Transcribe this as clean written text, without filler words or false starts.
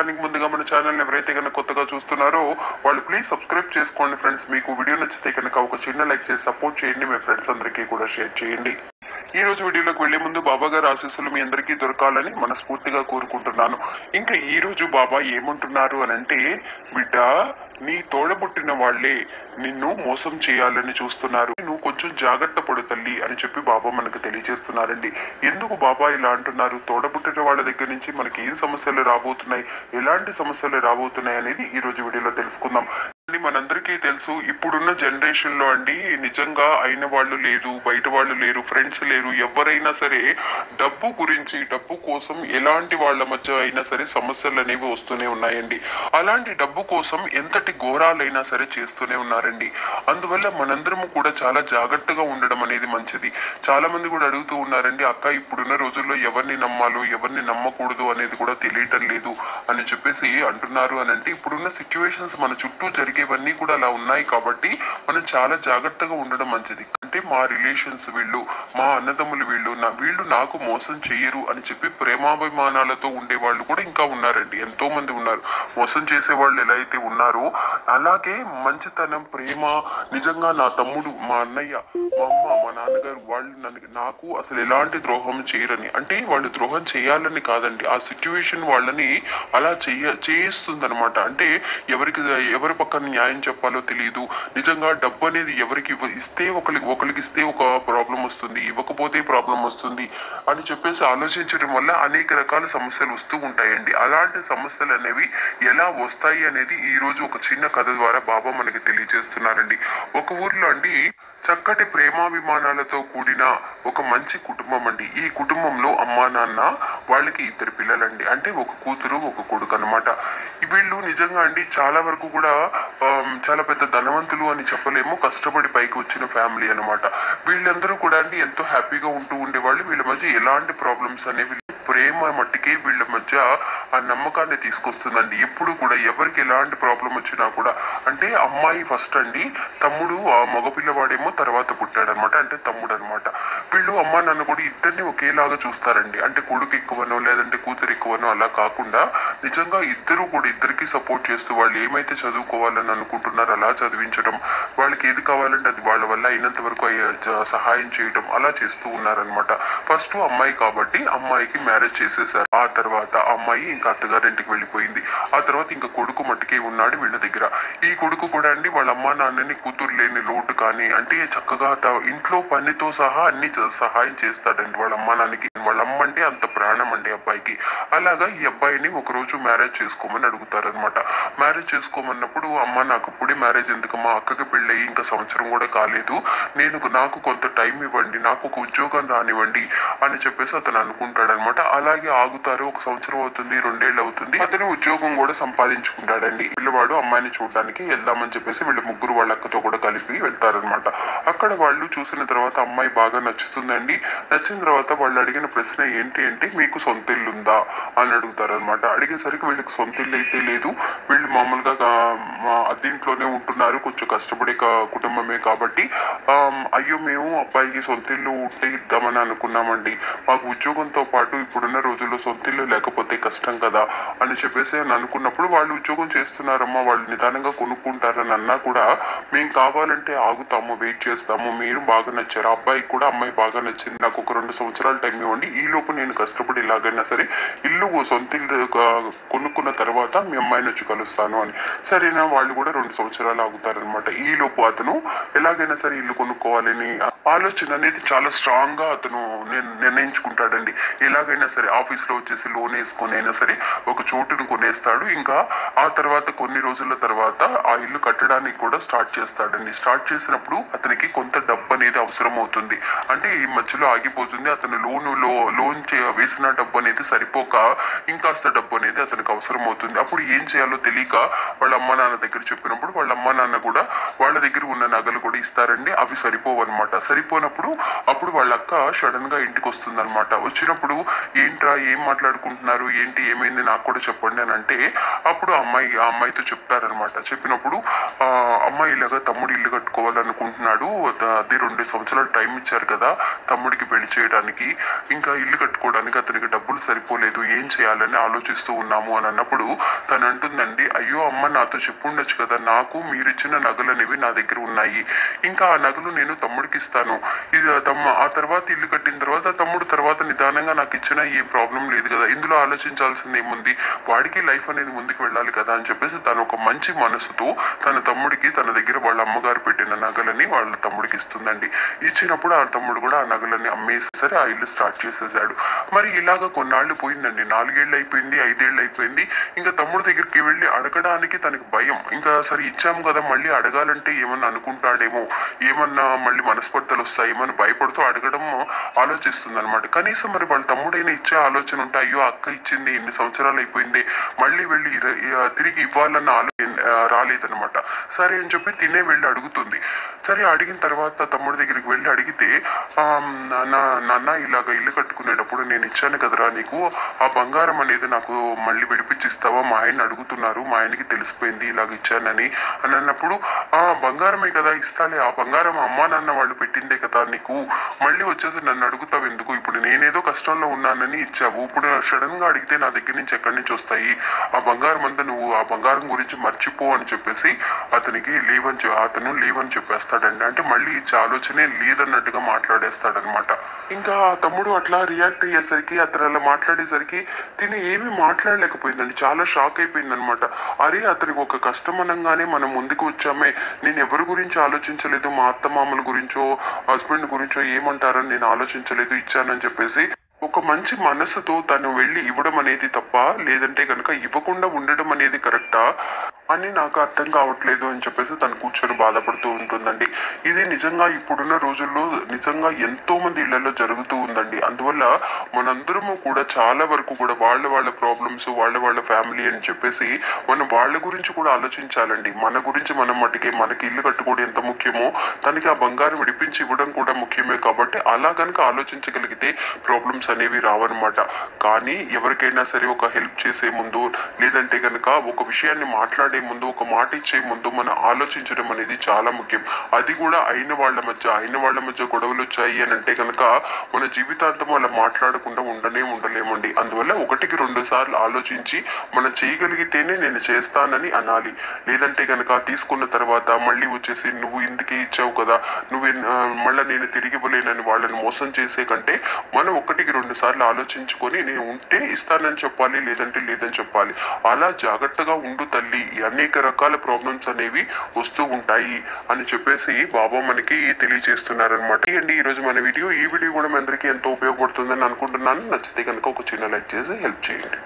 దానికి ముందుగా మన ఛానల్ ఎవరైతే కనుక కొత్తగా చూస్తున్నారో వాళ్ళు ప్లీజ్ సబ్స్క్రైబ్ చేసుకోండి ఫ్రెండ్స్. మీకు వీడియో నచ్చితే కనుక ఒక చిన్న లైక్ చేసి సపోర్ట్ చేయండి. మీ ఫ్రెండ్స్ అందరికీ కూడా షేర్ చేయండి. ఈ రోజు వీడియోలోకి వెళ్లే ముందు బాబా గారి ఆశీస్సులు మీ అందరికీ దొరకాలని మనస్ఫూర్తిగా కోరుకుంటున్నాను. ఇంకా ఈ రోజు బాబా ఏమంటున్నారు అని అంటే, బిడ్డ నీ తోడబుట్టిన వాళ్లే నిన్ను మోసం చేయాలని చూస్తున్నారు, నువ్వు కొంచెం జాగ్రత్త పడు తల్లి అని చెప్పి బాబా మనకు తెలియజేస్తున్నారండి. ఎందుకు బాబా ఇలా అంటున్నారు? తోడబుట్టిన వాళ్ళ దగ్గర నుంచి మనకి ఏం సమస్యలు రాబోతున్నాయి, ఎలాంటి సమస్యలు రాబోతున్నాయి అనేది ఈ రోజు వీడియోలో తెలుసుకుందాం. మనందరికీ తెలుసు, ఇప్పుడున్న జనరేషన్ లో అండి నిజంగా అయిన వాళ్ళు లేదు, బయట వాళ్ళు లేరు, ఫ్రెండ్స్ లేరు. ఎవరైనా సరే డబ్బు గురించి, డబ్బు కోసం ఎలాంటి వాళ్ళ మధ్య అయినా సరే సమస్యలు అనేవి వస్తూనే ఉన్నాయండి. అలాంటి డబ్బు కోసం ఎంతటి ఘోరాలైనా సరే చేస్తూనే ఉన్నారండి. అందువల్ల మనందరము కూడా చాలా జాగ్రత్తగా ఉండడం అనేది మంచిది. చాలా మంది కూడా అడుగుతూ ఉన్నారండి, అక్క ఇప్పుడున్న రోజుల్లో ఎవరిని నమ్మాలో ఎవరిని నమ్మకూడదు అనేది కూడా తెలియటం లేదు అని చెప్పేసి అంటున్నారు. అని అంటే ఇప్పుడున్న సిచ్యువేషన్స్ మన చుట్టూ జరిగేవన్నీ కూడా అలా ఉన్నాయి కాబట్టి మనం చాలా జాగ్రత్తగా ఉండడం మంచిది. అంటే మా రిలేషన్స్ వీళ్ళు, మా అన్నదమ్ములు వీళ్ళు నాకు మోసం చెయ్యరు అని చెప్పి ప్రేమాభిమానాలతో ఉండే వాళ్ళు కూడా ఇంకా ఉన్నారండి. ఎంతో మంది ఉన్నారు. మోసం చేసే వాళ్ళు ఎలా అయితే ఉన్నారో అలాగే మంచితనం, ప్రేమ, నిజంగా నా తమ్ముడు, మా అన్నయ్య, మా అమ్మ, మా నాన్నగారు వాళ్ళు నాకు అసలు ఎలాంటి ద్రోహం చేయరని, అంటే వాళ్ళు ద్రోహం చేయాలని కాదండి, ఆ సిచ్యువేషన్ వాళ్ళని అలా చేయిస్తుంది అనమాట. అంటే ఎవరి పక్కన న్యాయం చెప్పాలో తెలియదు. నిజంగా డబ్బు అనేది ఎవరికి ఇస్తే ఒకరికి ఇస్తే ఒక ప్రాబ్లం వస్తుంది, ఇవ్వకపోతే ప్రాబ్లం వస్తుంది అని చెప్పేసి ఆలోచించడం వల్ల అనేక రకాల సమస్యలు వస్తూ ఉంటాయండి. అలాంటి సమస్యలు అనేవి ఎలా వస్తాయి అనేది ఈ రోజు ఒక చిన్న కథ ద్వారా బాబా మనకి తెలియజేస్తున్నారండి. ఒక ఊర్లో అండి చక్కటి ప్రేమాభిమానాలతో కూడిన ఒక మంచి కుటుంబం అండి. ఈ కుటుంబంలో అమ్మా నాన్న, వాళ్ళకి 2 పిల్లలండి. అంటే ఒక కూతురు ఒక కొడుకు అనమాట. వీళ్ళు నిజంగా అండి చాలా వరకు కూడా చాలా పెద్ద ధనవంతులు అని చెప్పలేము, కష్టపడి పైకి వచ్చిన ఫ్యామిలీ అనమాట. వీళ్ళందరూ కూడా అండి ఎంతో హ్యాపీగా ఉంటూ ఉండేవాళ్ళు. వీళ్ళ మధ్య ఎలాంటి ప్రాబ్లమ్స్ అనేవి, ప్రేమ మట్టికి వీళ్ళ మధ్య ఆ నమ్మకాన్ని తీసుకొస్తుందండి. ఎప్పుడు కూడా ఎవరికి ఎలాంటి ప్రాబ్లం వచ్చినా కూడా, అంటే అమ్మాయి ఫస్ట్ అండి, తమ్ముడు ఆ మగపిల్లవాడేమో తర్వాత పుట్టాడనమాట, అంటే తమ్ముడు అనమాట. వీళ్ళు అమ్మ నాన్న కూడా ఇద్దరిని ఒకేలాగా చూస్తారండి. అంటే కొడుకు ఎక్కువనో లేదంటే కూతురు ఎక్కువనో అలా కాకుండా నిజంగా ఇద్దరు కూడా ఇద్దరికి సపోర్ట్ చేస్తూ వాళ్ళు ఏమైతే చదువుకోవాలని అనుకుంటున్నారో అలా చదివించడం, వాళ్ళకి ఏది కావాలంటే అది వాళ్ళ వల్ల అయినంత వరకు సహాయం చేయడం అలా చేస్తూ ఉన్నారనమాట. ఫస్ట్ అమ్మాయి కాబట్టి అమ్మాయికి మ్యారేజ్ చేసేసారు. ఆ తర్వాత అమ్మాయి ఇంకా అత్తగారింటికి వెళ్ళిపోయింది. ఆ తర్వాత ఇంకా కొడుకు మట్టుకే ఉన్నాడు వీళ్ళ దగ్గర. ఈ కొడుకు కూడా అండి వాళ్ళ అమ్మా నాన్నని కూతురు లేని లోటు కానీ, అంటే చక్కగా ఇంట్లో పనితో సహా అన్ని సహాయం చేస్తాడండి వాళ్ళ అమ్మా నాన్నకి. వాళ్ళ అమ్మ అంటే అంత ప్రాణం అండి అబ్బాయికి. అలాగా ఈ అబ్బాయిని ఒక రోజు మ్యారేజ్ చేసుకోమని అడుగుతారనమాట. మ్యారేజ్ చేసుకోమన్నప్పుడు, అమ్మ నాకు ఇప్పుడే మ్యారేజ్ ఎందుకమ్మా, అక్కకి పెళ్ళయి ఇంకా సంవత్సరం కూడా కాలేదు, నాకు కొంత టైం ఇవ్వండి, నాకు ఒక ఉద్యోగం రానివ్వండి అని చెప్పేసి అతను అనుకుంటాడనమాట. అలాగే ఆగుతారు. 1 సంవత్సరం అవుతుంది, 2 ఏళ్ళు అవుతుంది. అతను ఉద్యోగం కూడా సంపాదించుకుంటాడండి. పిల్లవాడు అమ్మాయిని చూడడానికి వెళ్దామని చెప్పేసి వీళ్ళు ముగ్గురు వాళ్ళ అక్కతో కూడా కలిపి వెళ్తారనమాట. అక్కడ వాళ్ళు చూసిన తర్వాత అమ్మాయి బాగా నచ్చుతుందండి. నచ్చిన తర్వాత వాళ్ళు అడిగిన ప్రశ్న ఏంటి అంటే, మీకు సొంత ఇల్లు ఉందా అని అడుగుతారనమాట. అడిగేసరికి వీళ్ళకి సొంత ఇల్లు అయితే లేదు, వీళ్ళు మామూలుగా అద్దీంట్లోనే ఉంటున్నారు, కొంచెం కష్టపడే కుటుంబమే కాబట్టి అయ్యో మేము అబ్బాయికి సొంత ఇల్లు ఉంటే ఇద్దామని అనుకున్నామండి, మాకు ఉద్యోగంతో పాటు ఇప్పుడున్న రోజుల్లో సొంత ఇల్లు లేకపోతే కష్టం కదా అని చెప్పేసి అని అనుకున్నప్పుడు, వాళ్ళు ఉద్యోగం చేస్తున్నారమ్మా, వాళ్ళు నిదానంగా కొనుక్కుంటారని అన్నా కూడా మేము కావాలంటే ఆగుతాము, వెయిట్ చేస్తాము, మీరు బాగా నచ్చారు, అబ్బాయికి కూడా అమ్మాయి బాగా నచ్చింది, నాకు ఒక 2 సంవత్సరాలు టైం ఇవ్వండి, ఈ లోపు నేను కష్టపడి ఎలాగైనా సరే సొంత ఇల్లు కొనుక్కున్న తర్వాత మీ అమ్మాయిని వచ్చి కలుస్తాను అని. సరేనా, వాళ్ళు కూడా 2 సంవత్సరాలు ఆగుతారనమాట. ఈ లోపు అతను ఎలాగైనా సరే ఇల్లు కొనుక్కోవాలని ఆలోచన అనేది చాలా స్ట్రాంగ్ గా అతను నిర్ణయించుకుంటాడండి. ఎలాగైనా సరే ఆఫీస్ లో వచ్చేసి లోన్ వేసుకొని అయినా సరే ఒక చోటును కొనేస్తాడు. ఇంకా ఆ తర్వాత కొన్ని రోజుల తర్వాత ఆ ఇల్లు కట్టడానికి కూడా స్టార్ట్ చేస్తాడండి. స్టార్ట్ చేసినప్పుడు అతనికి కొంత డబ్బు అనేది అవసరం అవుతుంది. అంటే ఈ మధ్యలో ఆగిపోతుంది. అతను లోన్ వేసిన డబ్బు అనేది సరిపోక ఇంకాస్త డబ్బు అనేది అతనికి అవసరం అవుతుంది. అప్పుడు ఏం చేయాలో తెలియక వాళ్ళ అమ్మ నాన్న దగ్గర చెప్పినప్పుడు వాళ్ళ అమ్మ నాన్న కూడా వాళ్ళ దగ్గర ఉన్న నగలు కూడా ఇస్తారండి. అవి సరిపోవన్నమాట. సరిపోనప్పుడు అప్పుడు వాళ్ళ అక్క సడన్ గా ఇంటికి వస్తుంది అనమాట. వచ్చినప్పుడు ఏంట్రా ఏం మాట్లాడుకుంటున్నారు, ఏంటి ఏమైంది నాకు కూడా చెప్పండి అని అంటే అప్పుడు ఆ అమ్మాయితో చెప్తారనమాట. చెప్పినప్పుడు అమ్మాయి ఇలాగా తమ్ముడు ఇల్లు కట్టుకోవాలనుకుంటున్నాడు, అది 2 సంవత్సరాలు టైం ఇచ్చారు కదా తమ్ముడికి పెళ్లి చేయడానికి, ఇంకా ఇల్లు కట్టుకోవడానికి అతనికి డబ్బులు సరిపోలేదు, ఏం చేయాలని ఆలోచిస్తూ ఉన్నాము అని అన్నప్పుడు తను అంటుందండి, అయ్యో అమ్మ నాతో చెప్పుండొచ్చు కదా, నాకు మీరిచ్చిన నగలు అనేవి నా దగ్గర ఉన్నాయి, ఇంకా ఆ నగలు నేను తమ్ముడికి ఇస్తాను, ఇది ఆ తర్వాత ఇల్లు కట్టిన తర్వాత తమ్ముడు తర్వాత నిదానంగా నాకు ఇచ్చినా ఏం ప్రాబ్లం లేదు కదా, ఇందులో ఆలోచించాల్సింది ఏముంది, వాడికి లైఫ్ అనేది ముందుకు వెళ్ళాలి కదా అని చెప్పేసి తను ఒక మంచి మనసుతో తన తమ్ముడికి తన దగ్గర వాళ్ళ అమ్మగారు పెట్టిన నగలని వాళ్ళ తమ్ముడికి ఇస్తుందండి. ఇచ్చినప్పుడు ఆ తమ్ముడు కూడా ఆ నగలని అమ్మేసేసరి ఆ ఇల్లు స్టార్ట్ చేసేసాడు. మరి ఇలాగ కొన్నాళ్ళు పోయిందండి, 4 ఏళ్ళు అయిపోయింది, 5 ఏళ్ళు అయిపోయింది. ఇంకా తమ్ముడు దగ్గరికి వెళ్ళి అడగడానికి తనకి భయం. ఇంకా సరే ఇచ్చాము కదా, మళ్ళీ అడగాలంటే ఏమన్నా అనుకుంటాడేమో, ఏమన్నా మళ్ళీ మనస్పర్ధలు వస్తాయి, ఏమన్నా భయపడుతూ అడగడం ఆలోచిస్తుంది అనమాట. కనీసం మరి వాళ్ళ తమ్ముడైనా ఇచ్చే ఆలోచన ఉంటే, అయ్యో అక్క ఇచ్చింది ఎన్ని సంవత్సరాలు అయిపోయింది, మళ్ళీ వెళ్ళి తిరిగి ఇవ్వాలన్న రాలేదనమాట. సరే అని చెప్పి తినే వెళ్ళి అడుగుతుంది. సరే అడిగిన తర్వాత తమ్ముడి దగ్గరికి వెళ్ళి అడిగితే నాన్న ఇలాగ ఇల్లు కట్టుకునేటప్పుడు నేను ఇచ్చాను కదరా నీకు, ఆ బంగారం అనేది నాకు మళ్ళీ విడిపించిస్తావా, మా ఆయన అడుగుతున్నారు, మా ఆయనకి తెలిసిపోయింది ఇలాగ ఇచ్చానని అని అన్నప్పుడు, ఆ బంగారమే కదా ఇస్తాలే, ఆ బంగారం అమ్మా నాన్న వాళ్ళు పెట్టిందే కదా నీకు, మళ్ళీ వచ్చేసి నన్ను అడుగుతావు ఎందుకు, ఇప్పుడు నేనేదో కష్టంలో ఉన్నానని ఇచ్చావు, ఇప్పుడు సడన్ గా అడిగితే నా దగ్గర నుంచి ఎక్కడి నుంచి వస్తాయి, ఆ బంగారం అంతా నువ్వు ఆ బంగారం గురించి మర్చిపో అని చెప్పేసి అతనికి అతను లేవని చెప్పేస్తాడండి. అంటే మళ్ళీ ఇచ్చే ఆలోచనే లేదన్నట్టుగా మాట్లాడేస్తాడనమాట. ఇంకా తమ్ముడు అట్లా రియాక్ట్ అయ్యేసరికి, అతను అలా మాట్లాడేసరికి తిని ఏమీ మాట్లాడలేకపోయిందండి, చాలా షాక్ అయిపోయింది అనమాట. అరే అతనికి ఒక కష్టం అనగానే మనం ముందుకు వచ్చామే, నేను ఎవరి గురించి ఆలోచించలేదు, మా అత్త మామల గురించో హస్బెండ్ గురించో ఏమంటారని నేను ఆలోచించలేదు, ఇచ్చానని చెప్పేసి ఒక మంచి మనసుతో తను వెళ్ళి ఇవ్వడం అనేది తప్ప, లేదంటే కనుక ఇవ్వకుండా ఉండడం అనేది కరెక్టా అని నాకు అర్థం కావట్లేదు అని చెప్పేసి తను కూర్చొని బాధపడుతూ ఉంటుందండి. ఇది నిజంగా ఇప్పుడున్న రోజుల్లో నిజంగా ఎంతో మంది ఇళ్లలో జరుగుతూ ఉందండి. అందువల్ల మనందరము కూడా చాలా వరకు కూడా వాళ్ళ ప్రాబ్లమ్స్, వాళ్ళ ఫ్యామిలీ అని చెప్పేసి మనం వాళ్ళ గురించి కూడా ఆలోచించాలండి. మన గురించి మనం మటుకే మనకి ఇల్లు కట్టుకోవడం ఎంత ముఖ్యమో తనకి ఆ బంగారం విడిపించి ఇవ్వడం కూడా ముఖ్యమే. కాబట్టి అలా కనుక ఆలోచించగలిగితే ప్రాబ్లమ్స్ అనేవి రావన్నమాట. కానీ ఎవరికైనా సరే ఒక హెల్ప్ చేసే ముందు, లేదంటే కనుక ఒక విషయాన్ని మాట్లాడే ముందు, ఒక మాట ఇచ్చే ముందు మనం ఆలోచించడం అనేది చాలా ముఖ్యం. అది కూడా అయిన వాళ్ళ మధ్య గొడవలు వచ్చాయి అని అంటే కనుక మన జీవితాంతం అలా మాట్లాడకుండా ఉండలేమండి. అందువల్ల 1-2 సార్లు ఆలోచించి మనం చేయగలిగితేనే నేను చేస్తానని అనాలి. లేదంటే కనుక తీసుకున్న తర్వాత మళ్ళీ వచ్చేసి నువ్వు ఇందుకే ఇచ్చావు కదా, మళ్ళీ నేను తిరిగి ఇవ్వలేనని వాళ్ళని మోసం చేసే కంటే మనం 1-2 సార్లు ఆలోచించుకొని నేను ఉంటే ఇస్తానని చెప్పాలి, లేదంటే లేదని చెప్పాలి. అలా జాగ్రత్తగా ఉండు తల్లి, అనేక రకాల ప్రాబ్లమ్స్ అనేవి వస్తూ ఉంటాయి అని చెప్పేసి బాబా మనకి తెలియజేస్తున్నారనమాట. అండి ఈరోజు మన వీడియో. ఈ వీడియో కూడా మీ అందరికీ ఎంతో ఉపయోగపడుతుందని అనుకుంటున్నాను. నచ్చితే కనుక ఒక చిన్న లైక్ చేసి హెల్ప్ చేయండి.